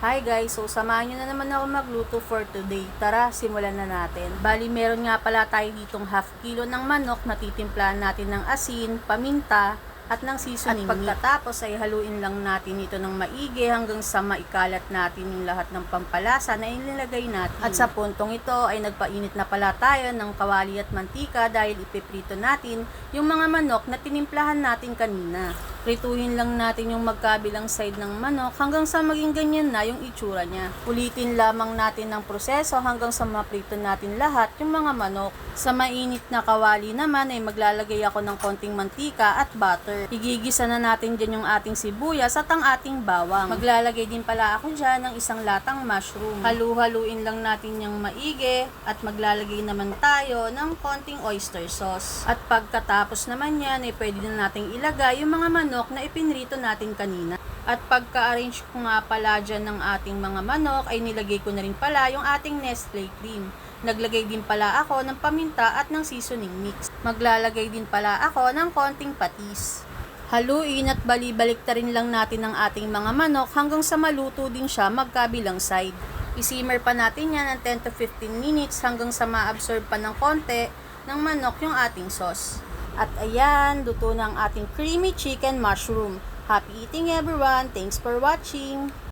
Hi guys, so samahan nyo na naman ako magluto for today. Tara, simulan na natin. Bali, meron nga pala tayo ditong half kilo ng manok na titimplahan natin ng asin, paminta, at ng seasoning. At pagkatapos ay haluin lang natin ito ng maigi hanggang sa maikalat natin yung lahat ng pampalasa na inilagay natin. At sa puntong ito ay nagpainit na pala tayo ng kawali at mantika dahil ipiprito natin yung mga manok na tinimplahan natin kanina. Prituhin lang natin yung magkabilang side ng manok hanggang sa maging ganyan na yung itsura niya. Ulitin lamang natin ng proseso hanggang sa maprito natin lahat yung mga manok. Sa mainit na kawali naman ay maglalagay ako ng konting mantika at butter. Igigisa na natin dyan yung ating sibuyas at ang ating bawang. Maglalagay din pala ako dyan ng isang latang mushroom. Halu-haluin lang natin yung maigi at maglalagay naman tayo ng konting oyster sauce. At pagkatapos naman yan ay pwede na nating ilagay yung mga manok na ipinrito natin kanina. At pagka-arrange ko nga pala dyan ng ating mga manok ay nilagay ko na rin pala yung ating Nestle cream. Naglagay din pala ako ng paminta at ng seasoning mix. Maglalagay din pala ako ng konting patis. Haluin at bali-baliktarin lang natin ang ating mga manok hanggang sa maluto din siya magkabilang side. Isimmer pa natin yan ng 10 to 15 minutes hanggang sa ma-absorb pa ng konti ng manok yung ating sauce. At ayan, luto na ang ating creamy chicken mushroom. Happy eating everyone! Thanks for watching!